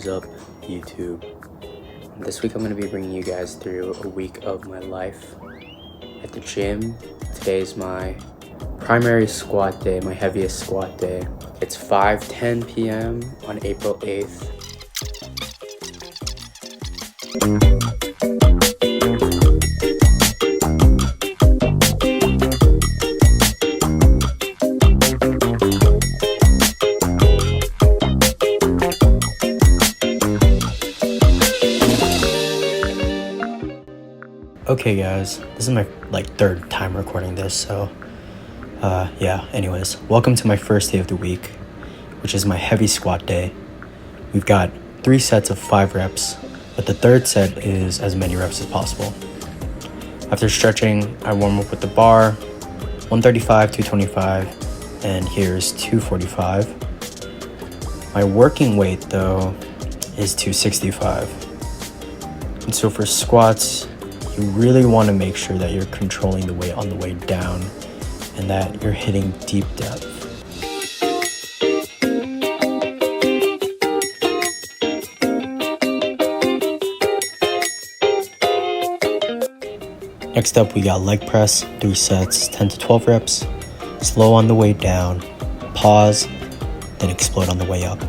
is up, YouTube? This week I'm going to be bringing you guys through a week of my life at the gym. Today is my primary squat day, my heaviest squat day. It's 5:10 p.m. on April 8th. Okay guys, this is my third time recording this, so anyways, welcome to my first day of the week, which is my heavy squat day. We've got 3 sets of 5 reps, but the third set is as many reps as possible. After stretching, I warm up with the bar, 135, 225, and here's 245. My working weight though is 265. And so for squats, you really want to make sure that you're controlling the weight on the way down and that you're hitting deep depth. Next up, we got leg press, 3 sets, 10 to 12 reps, slow on the way down, pause, then explode on the way up.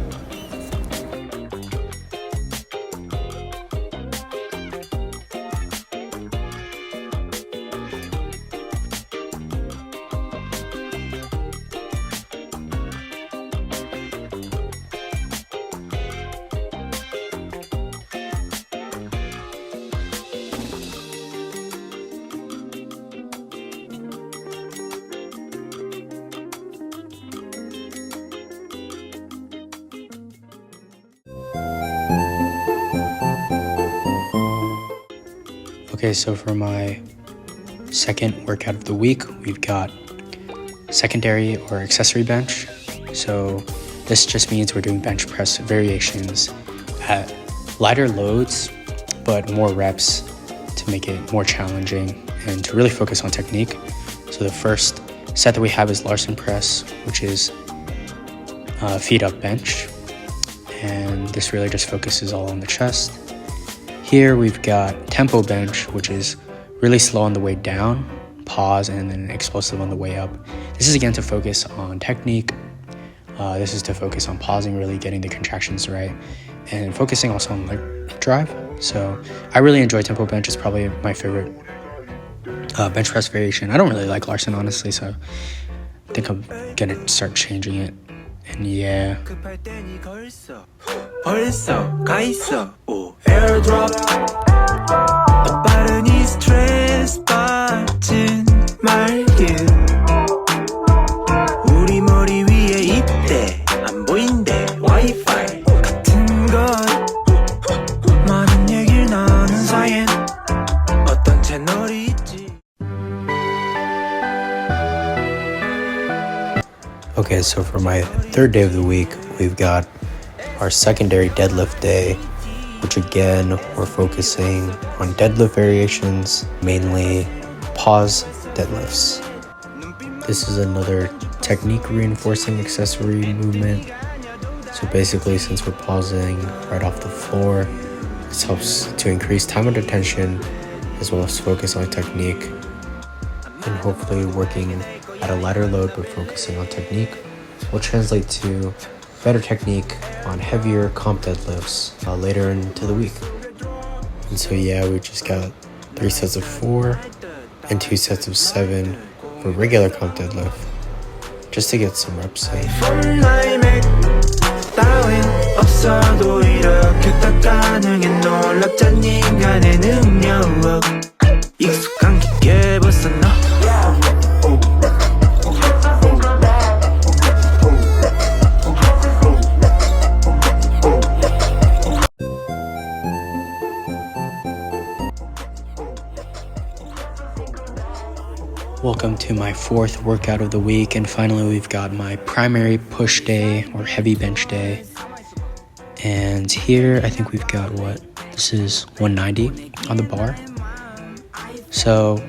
Okay, so for my second workout of the week, we've got secondary or accessory bench. So this just means we're doing bench press variations at lighter loads, but more reps to make it more challenging and to really focus on technique. So the first set that we have is Larsen press, which is feet up bench. And this really just focuses all on the chest. Here we've got tempo bench, which is really slow on the way down, pause, and then explosive on the way up. This is again to focus on technique. This is to focus on pausing, really getting the contractions right, and focusing also on leg drive. So I really enjoy tempo bench. It's probably my favorite bench press variation. I don't really like Larsen, honestly, so I think I'm gonna start changing it. And yeah. 벌써 가 있어. 오 airdrop 빠른 이 스트레스 받진 말길 우리 머리 위에 있대 안 보인대 와이파이 같은 것 많은 얘기를 나눈 사이엔 어떤 채널이 있지. Okay, so for my third day of the week, we've got our secondary deadlift day, which again, we're focusing on deadlift variations, mainly pause deadlifts. This is another technique reinforcing accessory movement. So basically, since we're pausing right off the floor, this helps to increase time under tension as well as focus on technique, and hopefully working at a lighter load but focusing on technique will translate to better technique on heavier comp deadlifts later into the week. And so yeah, we just got 3 sets of 4 and 2 sets of 7 for regular comp deadlift, just to get some reps in. 없어도 이렇게 딱 가능해 놀랍던 인간의 능력 익숙한 기계 벗어나. Welcome to my 4th workout of the week, and finally we've got my primary push day or heavy bench day. And here I think we've got this is 190 on the bar. So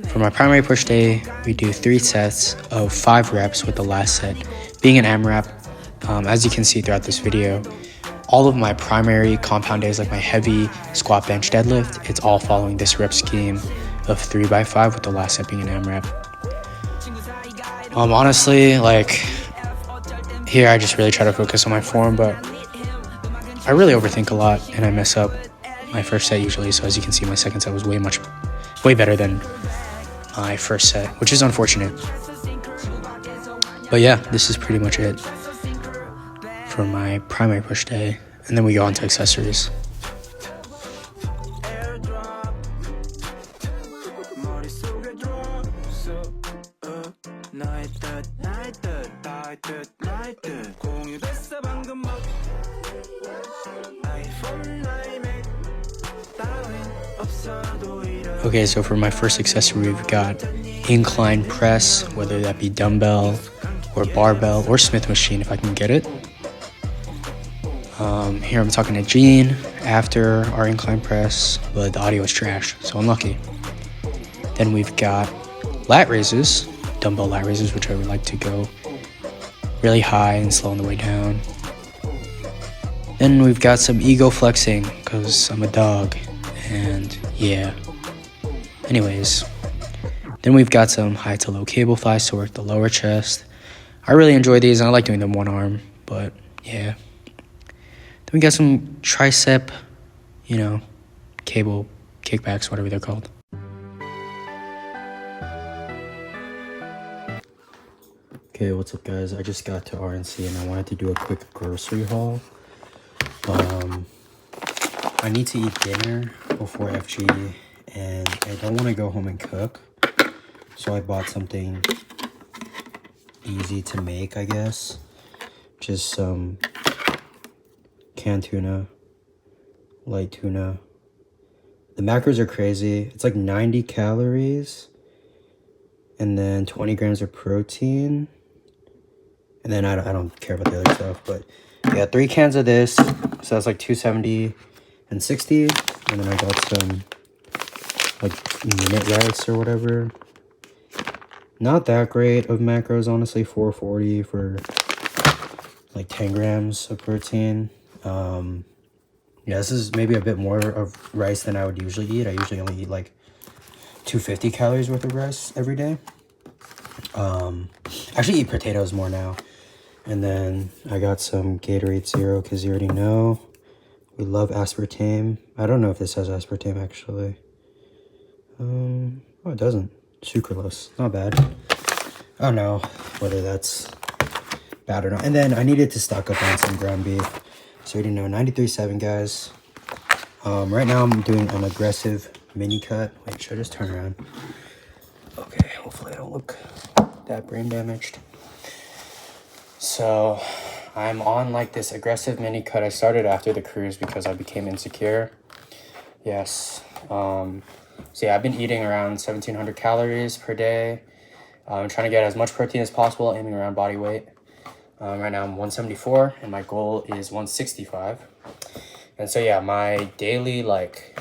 for my primary push day, we do 3 sets of 5 reps with the last set being an AMRAP. As you can see throughout this video, all of my primary compound days, like my heavy squat, bench, deadlift, it's all following this rep scheme of 3x5 with the last set being an AMRAP. Honestly, like here I just really try to focus on my form, but I really overthink a lot and I mess up my first set usually. So as you can see, my second set was way better than my first set, which is unfortunate. But yeah, this is pretty much it for my primary push day, and then we go on to accessories. Okay, so for my first accessory, we've got incline press, whether that be dumbbell or barbell or Smith machine if I can get it. Here I'm talking to Gene after our incline press, but the audio is trash, so unlucky. Then we've got lat raises, dumbbell lat raises, which I would like to go really high and slow on the way down. Then we've got some ego flexing, because I'm a dog, and yeah. Anyways, then we've got some high to low cable flies to work the lower chest. I really enjoy these, and I like doing them one arm, but yeah. Then we got some tricep, cable kickbacks, whatever they're called. Okay, what's up guys? I just got to RNC and I wanted to do a quick grocery haul. I need to eat dinner before FG and I don't want to go home and cook. So I bought something easy to make, I guess. Just some canned tuna, light tuna. The macros are crazy. It's like 90 calories and then 20 grams of protein. And then I don't care about the other stuff, but yeah, 3 cans of this. So that's like 270 and 60. And then I got some like minute rice or whatever. Not that great of macros, honestly. 440 for like 10 grams of protein. Yeah, this is maybe a bit more of rice than I would usually eat. I usually only eat like 250 calories worth of rice every day. I actually eat potatoes more now. And then I got some Gatorade Zero because you already know we love aspartame. I don't know if this has aspartame actually. Oh, it doesn't. Sucralose, not bad. I don't know whether that's bad or not. And then I needed to stock up on some ground beef. So you already know, 93.7 guys. Right now I'm doing an aggressive mini cut. Wait, should I just turn around? Okay, hopefully I don't look that brain damaged. So I'm on like this aggressive mini cut. I started after the cruise because I became insecure. Yes. So yeah, I've been eating around 1,700 calories per day. I'm trying to get as much protein as possible, aiming around body weight. Right now I'm 174 and my goal is 165. And so yeah, my daily like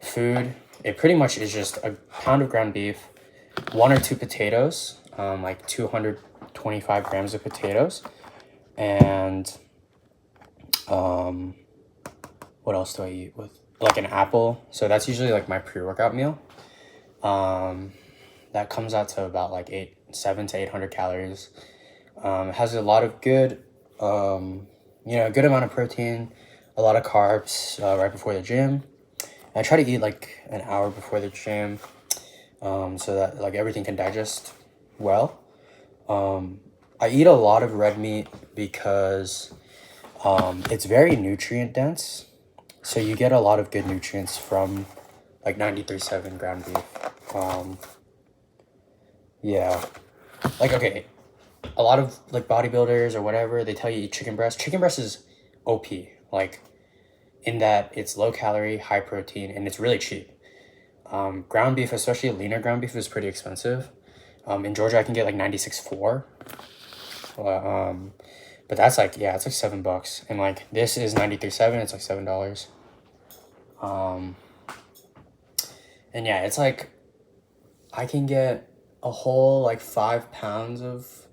food, it pretty much is just a pound of ground beef, 1 or 2 potatoes, like 225 grams of potatoes, and what else do I eat with? Like an apple. So that's usually like my pre-workout meal. That comes out to about like 700 to 800 calories. It has a lot of good, a good amount of protein, a lot of carbs right before the gym. And I try to eat like an hour before the gym, so that like everything can digest well. I eat a lot of red meat because it's very nutrient dense. So you get a lot of good nutrients from like 93.7 ground beef. Yeah, like, okay, a lot of like bodybuilders or whatever, they tell you eat chicken breast. Chicken breast is OP, like in that it's low calorie, high protein, and it's really cheap. Ground beef, especially leaner ground beef, is pretty expensive. In Georgia, I can get like 96.4. But that's like, yeah, it's like $7. And like this is 93.7, it's like $7. And yeah, it's like I can get a whole like 5 pounds of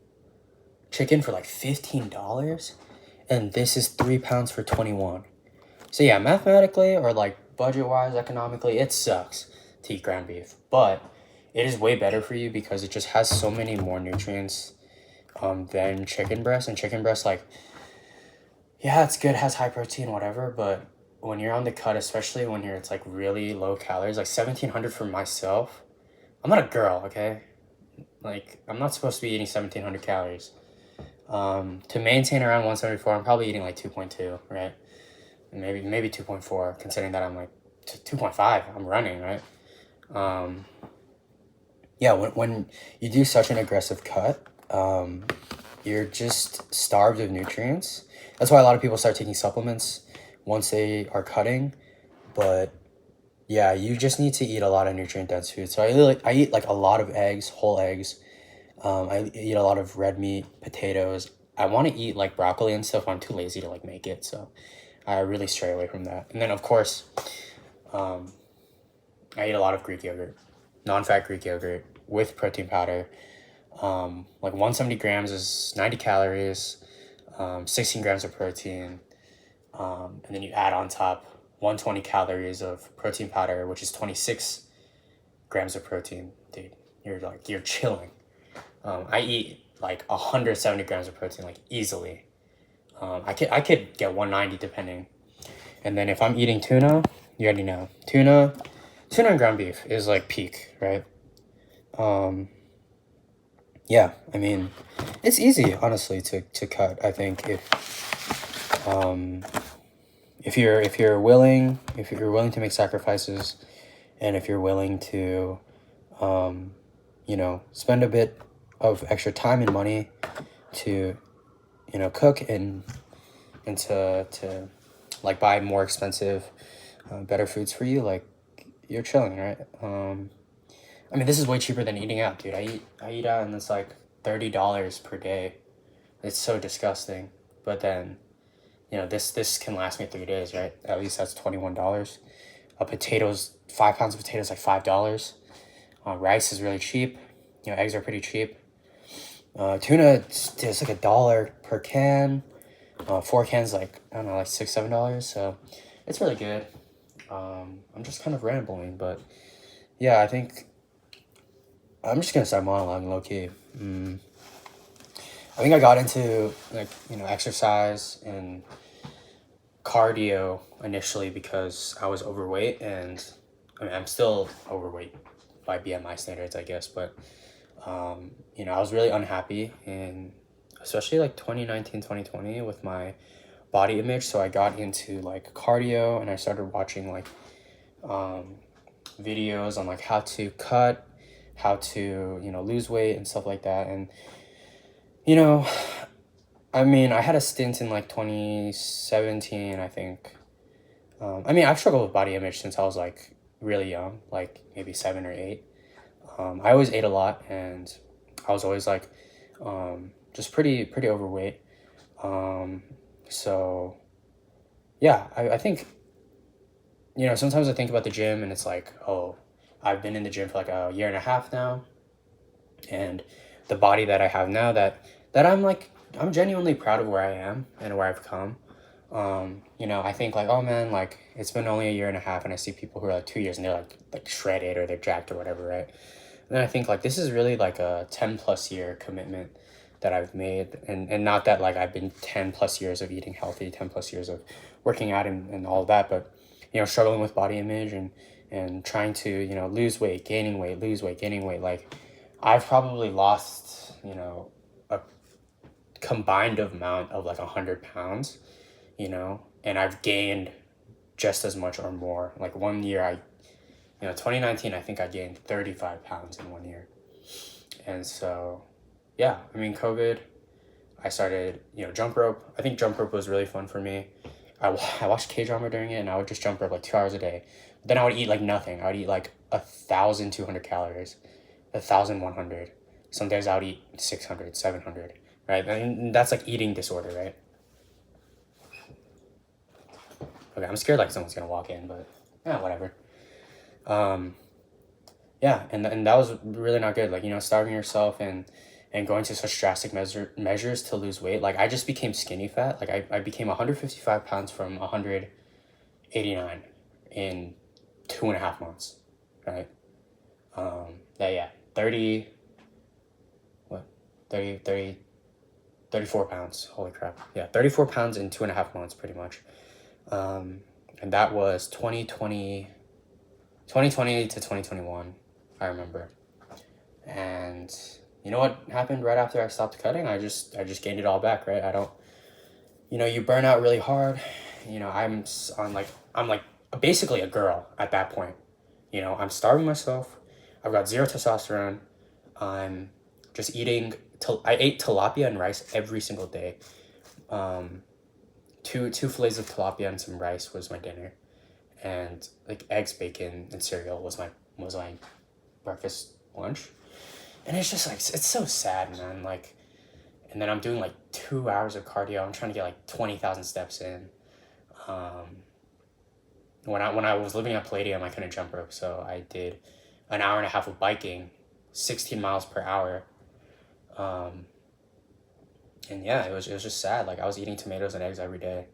chicken for like $15. and this is 3 pounds for 21. So yeah, mathematically or like budget-wise, economically, it sucks to eat ground beef, but it is way better for you because it just has so many more nutrients than chicken breast. And chicken breast, like, yeah, it's good, has high protein, whatever, but when you're on the cut, especially when it's like really low calories, like 1700 for myself, I'm not a girl, okay? Like, I'm not supposed to be eating 1700 calories. To maintain around 174, I'm probably eating like 2.2, right? Maybe 2.4, considering that I'm like 2.5, I'm running, right? Yeah, when you do such an aggressive cut, you're just starved of nutrients. That's why a lot of people start taking supplements once they are cutting. But yeah, you just need to eat a lot of nutrient dense food. So I eat like a lot of eggs, whole eggs. I eat a lot of red meat, potatoes. I want to eat like broccoli and stuff. I'm too lazy to like make it, so I really stray away from that. And then of course, I eat a lot of Greek yogurt, non-fat Greek yogurt with protein powder. Like 170 grams is 90 calories, 16 grams of protein, and then you add on top 120 calories of protein powder, which is 26 grams of protein. Dude, you're chilling. I eat like 170 grams of protein, like easily. I could get 190 depending. And then if I'm eating tuna, you already know tuna and ground beef is like peak, right? Yeah, I mean, it's easy honestly to cut. I think if you're willing to make sacrifices, and if you're willing to spend a bit of extra time and money to cook and to like buy more expensive better foods for you, like, you're chilling, right? I mean, this is way cheaper than eating out, dude. I eat out and it's like $30 per day. It's so disgusting. But then, this can last me 3 days, right? At least that's $21. Potatoes, 5 pounds of potatoes, like $5. Rice is really cheap. Eggs are pretty cheap. Tuna, it's like $1 per can. 4 cans, like, I don't know, like $6-7. So it's really good. I'm just kind of rambling, but yeah, I think I'm just gonna start monologuing low key. I think I got into like exercise and cardio initially because I was overweight, and I mean I'm still overweight by BMI standards, I guess, but I was really unhappy in especially like 2019, 2020 with my body image. So I got into like cardio, and I started watching like videos on like how to cut, how to lose weight and stuff like that. And I mean, I had a stint in like 2017, I think. I mean, I've struggled with body image since I was like really young, like maybe 7 or 8. I always ate a lot, and I was always like just pretty overweight. So yeah, I think sometimes I think about the gym, and it's like, oh, I've been in the gym for like a year and a half now, and the body that I have now, that I'm genuinely proud of where I am and where I've come. I think like, oh man, like it's been only a year and a half, and I see people who are like 2 years and they're like shredded or they're jacked or whatever, right? And then I think like this is really like a 10 plus year commitment that I've made, and not that like I've been 10 plus years of eating healthy, 10 plus years of working out and all of that, but struggling with body image and trying to lose weight, gaining weight, lose weight, gaining weight. Like I've probably lost a combined amount of like 100 pounds, and I've gained just as much or more. Like 1 year 2019, I think I gained 35 pounds in 1 year. And so yeah, I mean, COVID, I started jump rope. I think jump rope was really fun for me. I watched K-drama during it, and I would just jump rope like 2 hours a day. But then I would eat like nothing. I would eat like 1,200 calories, 1,100. Some days I would eat 600, 700, right? And that's like eating disorder, right? Okay, I'm scared like someone's gonna walk in, but yeah, whatever. Yeah, and that was really not good. Like starving yourself and and going to such drastic measures to lose weight. Like I just became skinny fat. Like I became 155 pounds from 189 in 2.5 months, right? Yeah, 30, what, 34 pounds. Holy crap. Yeah, 34 pounds in 2.5 months, pretty much. And that was 2020 to 2021, I remember. And you know what happened right after I stopped cutting? I just gained it all back, right? I don't, you burn out really hard. I'm like basically a girl at that point. I'm starving myself. I've got zero testosterone. I'm just eating, I ate tilapia and rice every single day. Two fillets of tilapia and some rice was my dinner. And like eggs, bacon, and cereal was my breakfast, lunch. And it's just like, it's so sad, man. Like, and then I'm doing like 2 hours of cardio. I'm trying to get like 20,000 steps in. When I was living at Palladium, I couldn't jump rope, so I did an hour and a half of biking, 16 miles per hour. And yeah, it was just sad. Like I was eating tomatoes and eggs every day.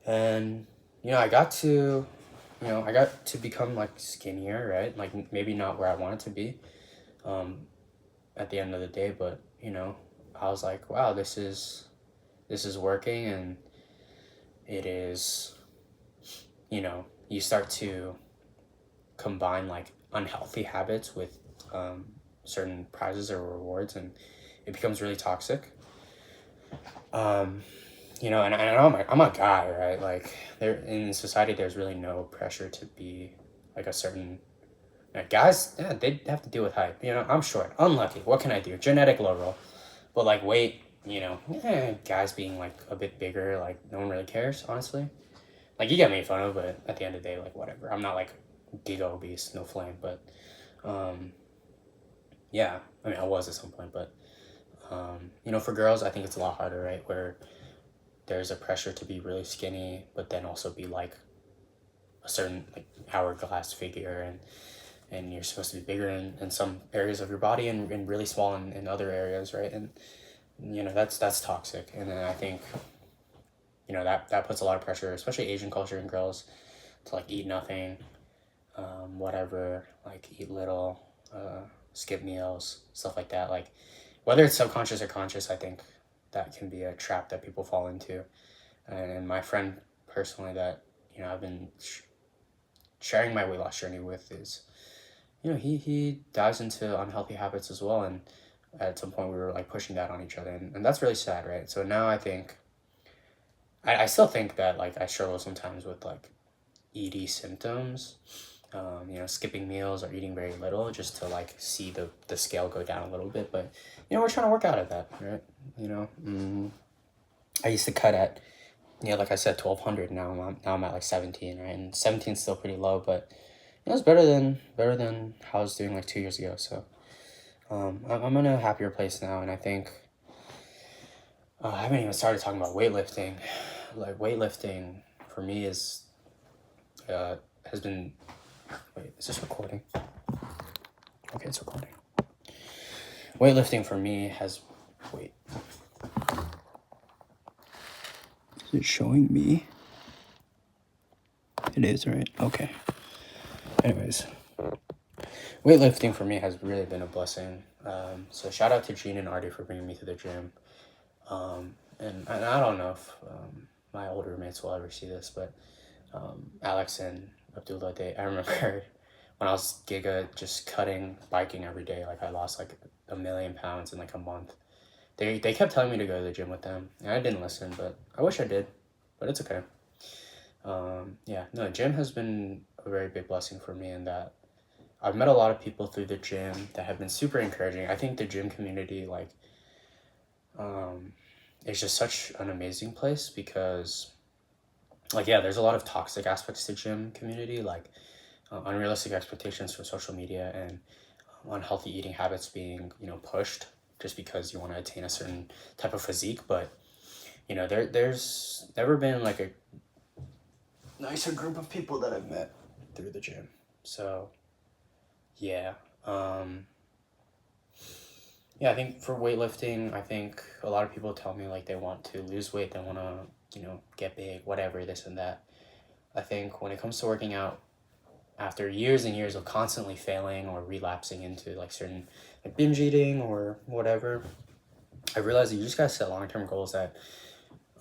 And I got to become like skinnier, right? Like maybe not where I wanted to be at the end of the day, but I was like, wow, this is working. And it is, you start to combine like unhealthy habits with certain prizes or rewards, and it becomes really toxic. And I'm a guy, right? Like there in society, there's really no pressure to be like a certain, guys. Yeah, they have to deal with height. I'm short, unlucky. What can I do? Genetic low roll, but like weight, guys being like a bit bigger, like no one really cares, honestly. Like you get made fun of, but at the end of the day, like whatever. I'm not like giga obese, no flame, but yeah. I mean, I was at some point, but for girls, I think it's a lot harder, right? Where there's a pressure to be really skinny, but then also be like a certain like hourglass figure, and you're supposed to be bigger in some areas of your body and really small in other areas, right? And that's toxic. And then I think that puts a lot of pressure, especially Asian culture and girls, to like eat nothing, whatever, like eat little, skip meals, stuff like that. Like whether it's subconscious or conscious, I think that can be a trap that people fall into. And my friend personally that I've been sharing my weight loss journey with is he dives into unhealthy habits as well. And at some point we were like pushing that on each other, and that's really sad, right? So now I think I still think that like I struggle sometimes with like ED symptoms, skipping meals or eating very little just to like see the scale go down a little bit. But we're trying to work out of that, right? I used to cut at like I said, 1,200. Now I'm at like 17, right? And 17 is still pretty low, but it's better than how I was doing like 2 years ago. So I'm in a happier place now, and I think I haven't even started talking about weightlifting. Like weightlifting for me has been. Wait, is this recording? Okay, it's recording. Weightlifting for me has. Wait. Is it showing me? It is, right? Okay. Anyways, weightlifting for me has really been a blessing. So shout out to Gene and Artie for bringing me to the gym. And I don't know if my old roommates will ever see this, but Alex and Abdullah, I remember when I was giga just cutting, biking every day, like I lost like 1 million pounds in like a month. They kept telling me to go to the gym with them, and I didn't listen, but I wish I did, but it's okay. Gym has been a very big blessing for me in that I've met a lot of people through the gym that have been super encouraging. I think the gym community, like, is just such an amazing place because, like, yeah, there's a lot of toxic aspects to gym community, like unrealistic expectations from social media and unhealthy eating habits being, pushed just because you want to attain a certain type of physique. But, there's never been like a nicer group of people that I've met through the gym. So, yeah. yeah, I think for weightlifting, I think a lot of people tell me like they want to lose weight, they want to, get big, whatever, this and that. I think when it comes to working out, after years and years of constantly failing or relapsing into like certain like binge eating or whatever, I realized that you just gotta set long-term goals that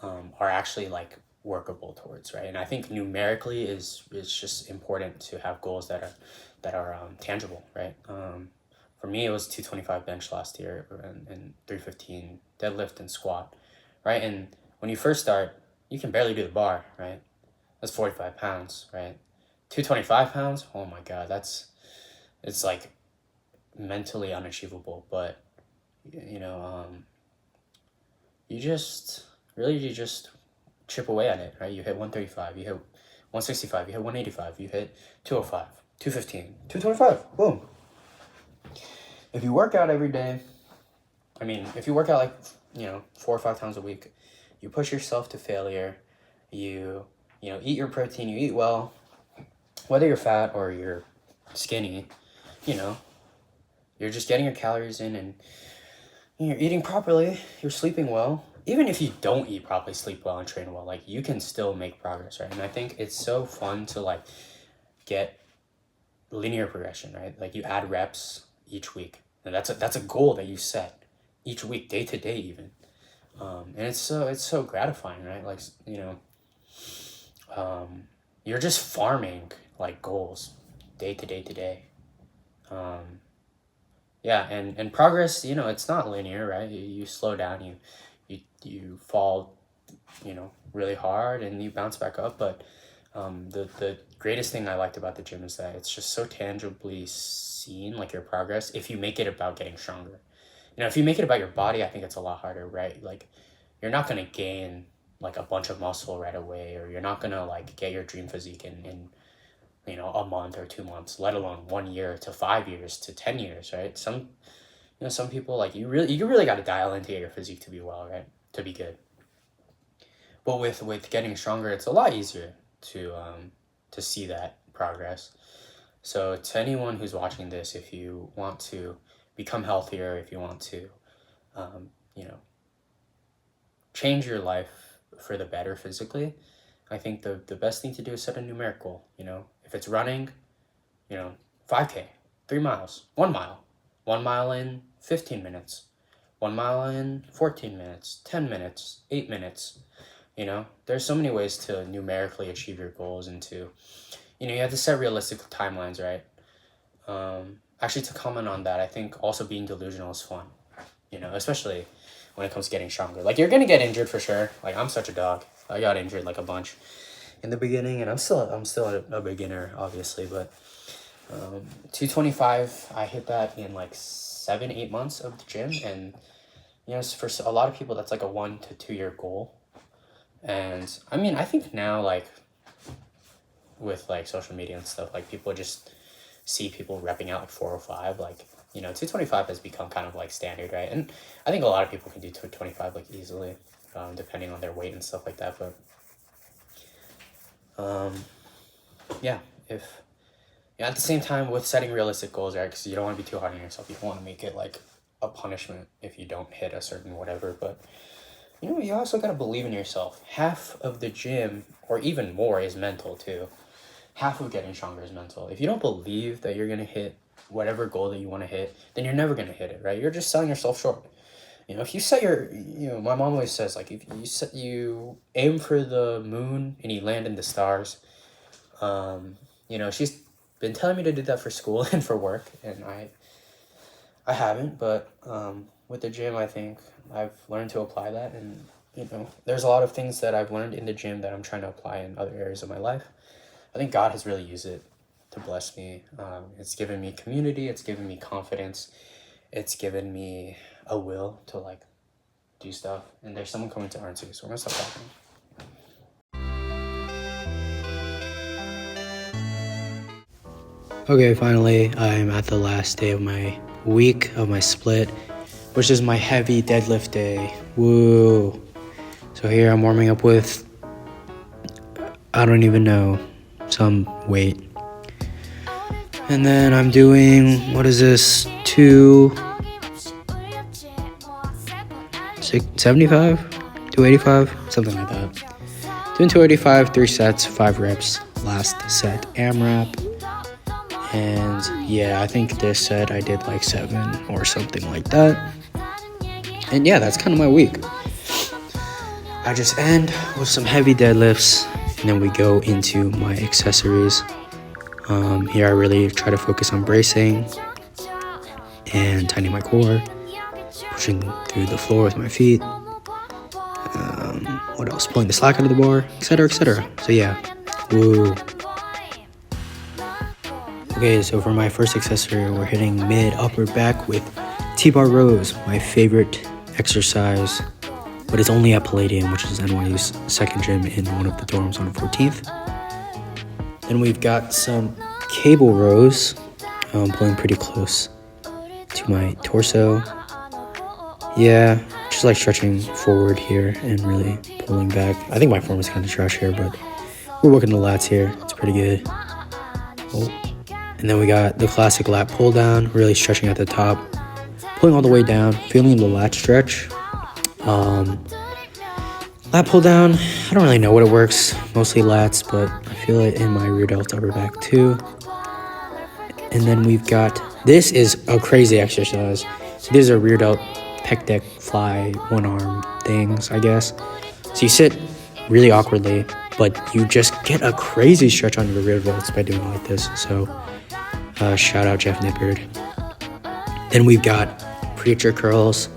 are actually like workable towards, right? And I think numerically is it's just important to have goals that are tangible, right? For me, it was 225 bench last year and 315 deadlift and squat, right? And when you first start, you can barely do the bar, right? That's 45 pounds, right? 225 pounds, oh my God, it's like mentally unachievable. But, you know, you just chip away at it, right? You hit 135, you hit 165, you hit 185, you hit 205, 215, 225, boom. If you work out every day, if you work out like, 4 or 5 times a week, you push yourself to failure, eat your protein, you eat well, whether you're fat or you're skinny, you're just getting your calories in and you're eating properly, you're sleeping well. Even if you don't eat properly, sleep well, and train well, like you can still make progress, right? And I think it's so fun to like get linear progression, right? Like you add reps each week, and that's a goal that you set each week, day to day, even. And it's so gratifying, right? Like you're just farming like goals, day to day to day. Yeah, and progress, it's not linear, right? You slow down, you fall, really hard, and you bounce back up. But the greatest thing I liked about the gym is that it's just so tangibly seen, like your progress, if you make it about getting stronger. If you make it about your body, I think it's a lot harder, right? Like you're not gonna gain like a bunch of muscle right away, or you're not gonna like get your dream physique in a month or 2 months, let alone 1 year to 5 years to 10 years, right? Some people, like you really got to dial in to get your physique to be well, right? To be good. But with getting stronger, it's a lot easier to see that progress. So to anyone who's watching this, if you want to become healthier, if you want to, change your life for the better physically, I think the best thing to do is set a numeric goal. If it's running, 5K, 3 miles, 1 mile, 1 mile in 15 minutes, 1 mile in 14 minutes, 10 minutes, 8 minutes. There's so many ways to numerically achieve your goals, and to, you have to set realistic timelines, right? Actually, to comment on that, I think also being delusional is fun, especially when it comes to getting stronger. Like you're gonna get injured for sure. Like I'm such a dog. I got injured like a bunch in the beginning, and I'm still a beginner, obviously. But 225, I hit that in like 7-8 months of the gym, and for a lot of people that's like a 1 to 2 year goal. And I think now, like with like social media and stuff, like people just see people repping out like 405, like 225 has become kind of like standard, right? And I think a lot of people can do 225 like easily, depending on their weight and stuff like that. But at the same time, with setting realistic goals, right? Because you don't want to be too hard on yourself. You don't want to make it like a punishment if you don't hit a certain whatever. But you also got to believe in yourself. Half of the gym, or even more, is mental too. Half of getting stronger is mental. If you don't believe that you're gonna hit whatever goal that you want to hit, then you're never gonna hit it, right? You're just selling yourself short. If you set my mom always says, like, if you aim for the moon and you land in the stars. She's been telling me to do that for school and for work, and I haven't, but with the gym, I think I've learned to apply that. And there's a lot of things that I've learned in the gym that I'm trying to apply in other areas of my life. I think God has really used it to bless me. It's given me community, it's given me confidence, it's given me a will to like do stuff. And there's someone coming to R&C, so we're gonna stop talking. Okay, finally, I'm at the last day of my week of my split, which is my heavy deadlift day. Woo! So here I'm warming up with, I don't even know, some weight. And then I'm doing, what is this, 2 75, 285, something like that. Doing 285, 3 sets, 5 reps. Last set AMRAP. And yeah, I think this set I did like 7 or something like that. And yeah, that's kind of my week. I just end with some heavy deadlifts, and then we go into my accessories. Here I really try to focus on bracing and tightening my core, pushing through the floor with my feet. What else? Pulling the slack out of the bar, etc., etc. So yeah, woo. Okay, so for my first accessory, we're hitting mid upper back with T-bar rows, my favorite exercise, but it's only at Palladium, which is NYU's second gym in one of the dorms on 14th. Then we've got some cable rows, pulling pretty close to my torso. Yeah, just like stretching forward here and really pulling back. I think my form is kind of trash here, but we're working the lats here. It's pretty good. Oh. And then we got the classic lat pull down, really stretching at the top, pulling all the way down, feeling the lat stretch. Lat pull down, I don't really know what it works, mostly lats, but I feel it in my rear delt upper back too. And then we've got, this is a crazy exercise. So these are rear delt, pec deck, fly, one arm things, I guess. So you sit really awkwardly, but you just get a crazy stretch on your rear delts by doing it like this. So shout out Jeff Nippard. Then we've got preacher curls.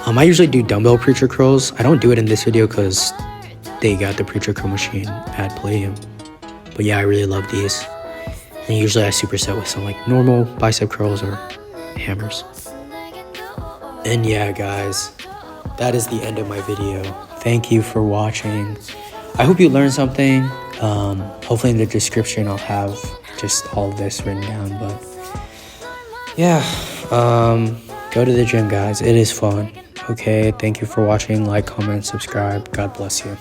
I usually do dumbbell preacher curls. I don't do it in this video because they got the preacher curl machine at Palladium. But yeah, I really love these. And usually I superset with some like normal bicep curls or hammers. And yeah, guys, that is the end of my video. Thank you for watching. I hope you learned something. Hopefully in the description I'll have just all of this written down. But yeah, go to the gym, guys. It is fun. Okay, thank you for watching. Like, comment, subscribe. God bless you.